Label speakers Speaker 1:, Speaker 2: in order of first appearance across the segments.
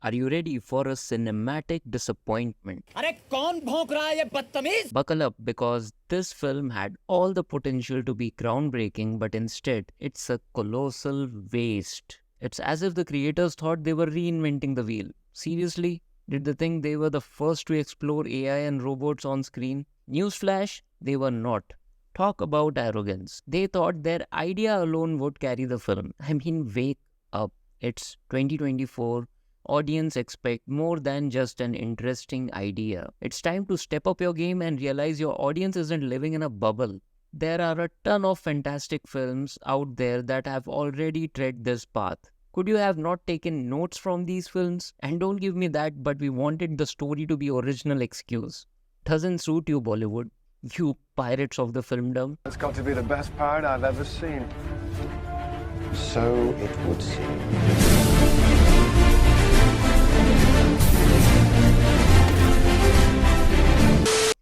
Speaker 1: Are you ready for a cinematic disappointment?
Speaker 2: अरे कौन भौंक रहा है ये बदतमीज?
Speaker 1: Buckle up because this film had all the potential to be groundbreaking, but instead, it's a colossal waste. It's as if the creators thought they were reinventing the wheel. Seriously? Did they think they were the first to explore AI and robots on screen? Newsflash, they were not. Talk about arrogance. They thought their idea alone would carry the film. I mean, wake up. It's 2024. Audience expect more than just an interesting idea. It's time to step up your game and realize your audience isn't living in a bubble. There are a ton of fantastic films out there that have already tread this path. Could you have not taken notes from these films? And don't give me that, but we wanted the story to be original excuse. Doesn't suit you, Bollywood. You pirates of the filmdom.
Speaker 3: It's got to be the best pirate I've ever seen. So it would seem.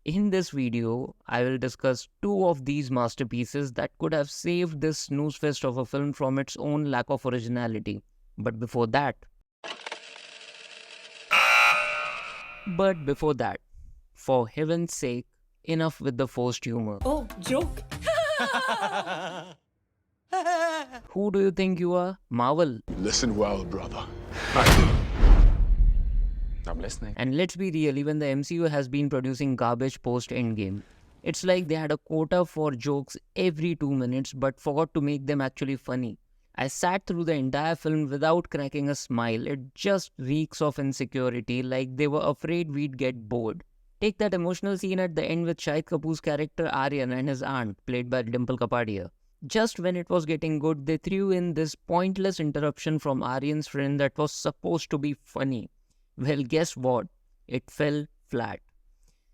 Speaker 1: In this video, I will discuss two of these masterpieces that could have saved this snooze fest of a film from its own lack of originality. But before that, for heaven's sake, enough with the forced humor.
Speaker 2: Oh, joke.
Speaker 1: Who do you think you are? Marvel.
Speaker 4: Listen well, brother. I'm listening.
Speaker 1: And let's be real, even the MCU has been producing garbage post-Endgame. It's like they had a quota for jokes every 2 minutes but forgot to make them actually funny. I sat through the entire film without cracking a smile. It just reeks of insecurity, like they were afraid we'd get bored. Take that emotional scene at the end with Shahid Kapoor's character Aryan and his aunt, played by Dimple Kapadia. Just when it was getting good, they threw in this pointless interruption from Aryan's friend that was supposed to be funny. Well, guess what? It fell flat.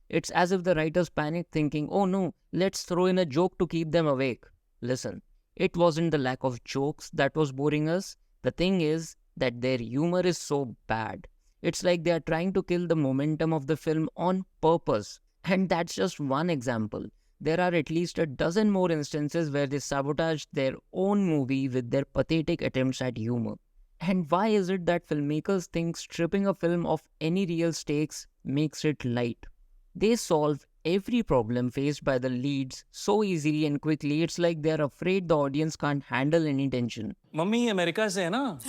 Speaker 1: It's as if the writers panicked thinking, oh no, let's throw in a joke to keep them awake. Listen, it wasn't the lack of jokes that was boring us. The thing is that their humor is so bad. It's like they are trying to kill the momentum of the film on purpose. And that's just one example. There are at least a dozen more instances where they sabotaged their own movie with their pathetic attempts at humor. And why is it that filmmakers think stripping a film of any real stakes makes it light? They solve every problem faced by the leads so easily and quickly, it's like they're afraid the audience can't handle any tension.
Speaker 2: Mummy America से है ना?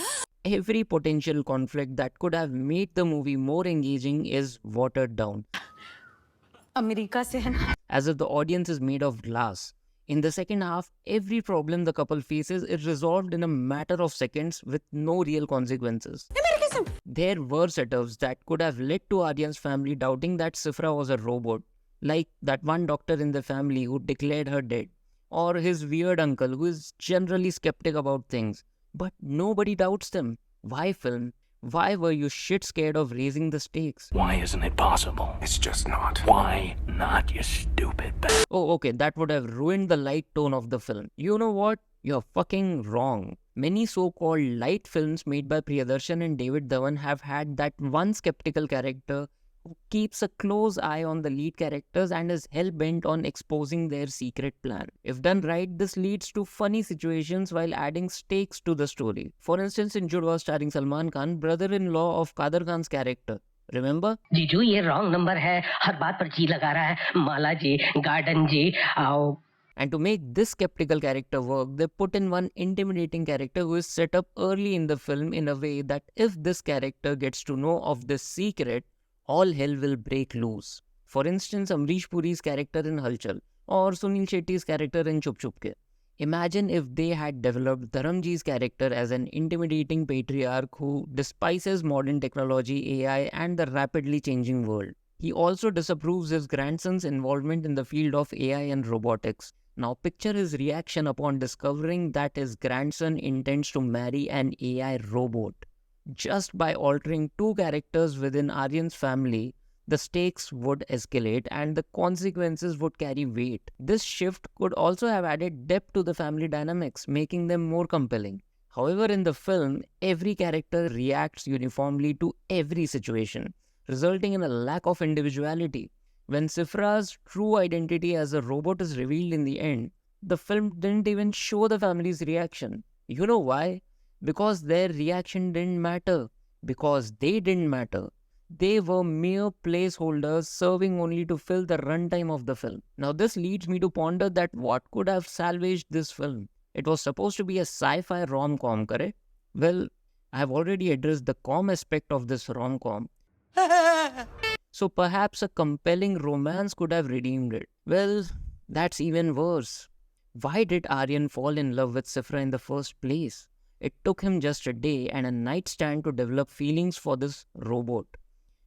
Speaker 1: Every potential conflict that could have made the movie more engaging is watered down.
Speaker 5: America से है ना?
Speaker 1: As if the audience is made of glass. In the second half, every problem the couple faces is resolved in a matter of seconds with no real consequences. There were setups that could have led to Aryan's family doubting that Sifra was a robot, like that one doctor in the family who declared her dead, or his weird uncle who is generally skeptic about things. But nobody doubts them. Why film? Why were you shit scared of raising the stakes?
Speaker 6: Why isn't it possible?
Speaker 3: It's just not.
Speaker 6: Why not, you stupid bastard?
Speaker 1: Oh, okay, that would have ruined the light tone of the film. You know what? You're fucking wrong. Many so-called light films made by Priyadarshan and David Dhawan have had that one skeptical character who keeps a close eye on the lead characters and is hell-bent on exposing their secret plan. If done right, this leads to funny situations while adding stakes to the story. For instance, in Judwa starring Salman Khan, brother-in-law of Kader Khan's character. Remember?
Speaker 7: जीजू ये wrong number है हर बात पर जी लगा रहा है माला जी garden जी आओ.
Speaker 1: And to make this skeptical character work, they put in one intimidating character who is set up early in the film in a way that if this character gets to know of this secret, all hell will break loose. For instance, Amrish Puri's character in Halchal or Sunil Shetty's character in Chup Chup Ke. Imagine if they had developed Dharamji's character as an intimidating patriarch who despises modern technology, AI, and the rapidly changing world. He also disapproves his grandson's involvement in the field of AI and robotics. Now picture his reaction upon discovering that his grandson intends to marry an AI robot. Just by altering two characters within Aryan's family, the stakes would escalate and the consequences would carry weight. This shift could also have added depth to the family dynamics, making them more compelling. However, in the film, every character reacts uniformly to every situation, resulting in a lack of individuality. When Sifra's true identity as a robot is revealed in the end, the film didn't even show the family's reaction. You know why? Because their reaction didn't matter. Because they didn't matter. They were mere placeholders serving only to fill the runtime of the film. Now, this leads me to ponder that what could have salvaged this film? It was supposed to be a sci-fi rom-com, correct? Well, I have already addressed the com aspect of this rom-com. So perhaps a compelling romance could have redeemed it. Well, that's even worse. Why did Aryan fall in love with Sifra in the first place? It took him just a day and a nightstand to develop feelings for this robot.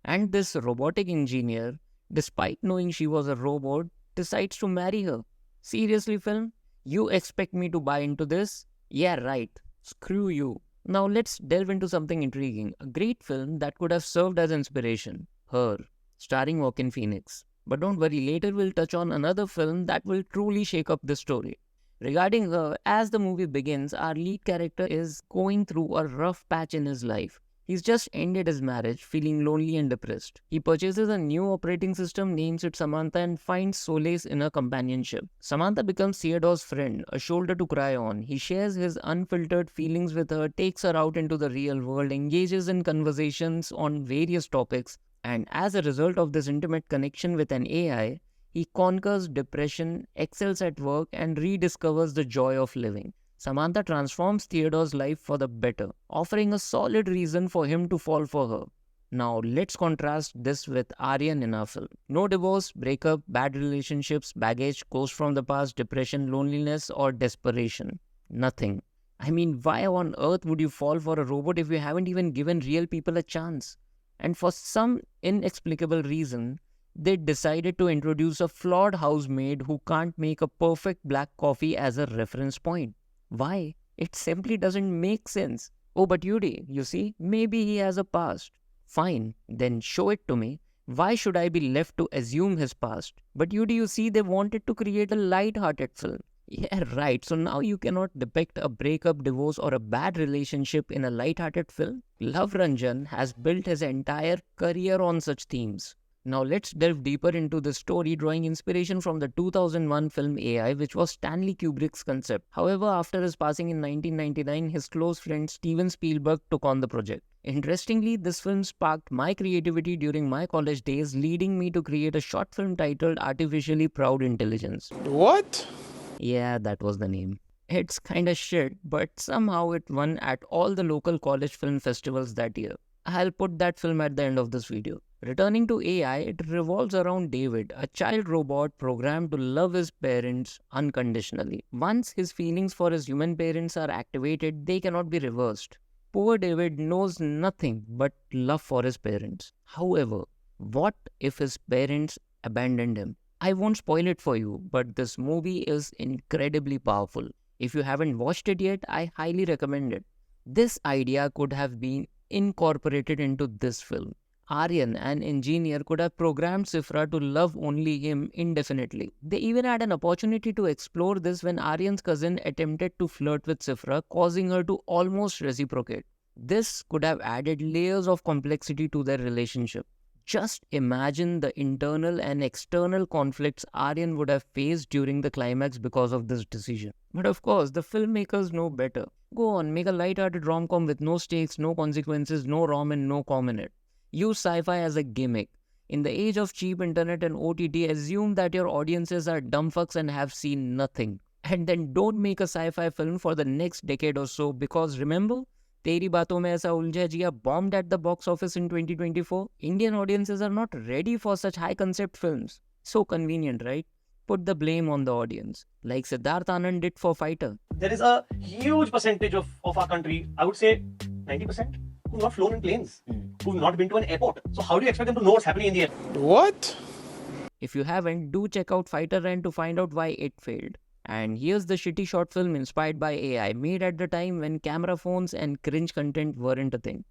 Speaker 1: And this robotic engineer, despite knowing she was a robot, decides to marry her. Seriously, film? You expect me to buy into this? Yeah, right. Screw you. Now let's delve into something intriguing. A great film that could have served as inspiration. Her, starring Joaquin Phoenix. But don't worry, later we'll touch on another film that will truly shake up the story. Regarding her, as the movie begins, our lead character is going through a rough patch in his life. He's just ended his marriage, feeling lonely and depressed. He purchases a new operating system, names it Samantha, and finds solace in her companionship. Samantha becomes Theodore's friend, a shoulder to cry on. He shares his unfiltered feelings with her, takes her out into the real world, engages in conversations on various topics, and as a result of this intimate connection with an AI, he conquers depression, excels at work, and rediscovers the joy of living. Samantha transforms Theodore's life for the better, offering a solid reason for him to fall for her. Now, let's contrast this with Aryan in our film. No divorce, breakup, bad relationships, baggage, ghost from the past, depression, loneliness, or desperation. Nothing. I mean, why on earth would you fall for a robot if you haven't even given real people a chance? And for some inexplicable reason, they decided to introduce a flawed housemaid who can't make a perfect black coffee as a reference point. Why? It simply doesn't make sense. Oh, but Yudi, you see, maybe he has a past. Fine, then show it to me. Why should I be left to assume his past? But Yudi, you see, they wanted to create a light-hearted film. Yeah, right. So now you cannot depict a breakup, divorce, or a bad relationship in a light-hearted film. Love Ranjan has built his entire career on such themes. Now let's delve deeper into the story, drawing inspiration from the 2001 film AI, which was Stanley Kubrick's concept. However, after his passing in 1999, his close friend Steven Spielberg took on the project. Interestingly, this film sparked my creativity during my college days, leading me to create a short film titled Artificially Proud Intelligence.
Speaker 4: What?
Speaker 1: Yeah, that was the name. It's kinda shit, but somehow it won at all the local college film festivals that year. I'll put that film at the end of this video. Returning to AI, it revolves around David, a child robot programmed to love his parents unconditionally. Once his feelings for his human parents are activated, they cannot be reversed. Poor David knows nothing but love for his parents. However, what if his parents abandoned him? I won't spoil it for you, but this movie is incredibly powerful. If you haven't watched it yet, I highly recommend it. This idea could have been incorporated into this film. Aryan, an engineer, could have programmed Sifra to love only him indefinitely. They even had an opportunity to explore this when Aryan's cousin attempted to flirt with Sifra, causing her to almost reciprocate. This could have added layers of complexity to their relationship. Just imagine the internal and external conflicts Aryan would have faced during the climax because of this decision. But of course, the filmmakers know better. Go on, make a light-hearted rom-com with no stakes, no consequences, no rom and no com in it. Use sci-fi as a gimmick. In the age of cheap internet and OTT, assume that your audiences are dumb fucks and have seen nothing. And then don't make a sci-fi film for the next decade or so, because remember, Teri Baaton mein Aisa Uljha Jiya bombed at the box office in 2024. Indian audiences are not ready for such high-concept films. So convenient, right? Put the blame on the audience, like Siddharth Anand did for Fighter.
Speaker 8: There is a huge percentage of our country, I would say 90%, who've not flown in planes, who've not been to an airport. So how do you expect them to know what's happening in the air?
Speaker 4: What?
Speaker 1: If you haven't, do check out Fighter Rant to find out why it failed. And here's the shitty short film inspired by AI, made at the time when camera phones and cringe content weren't a thing.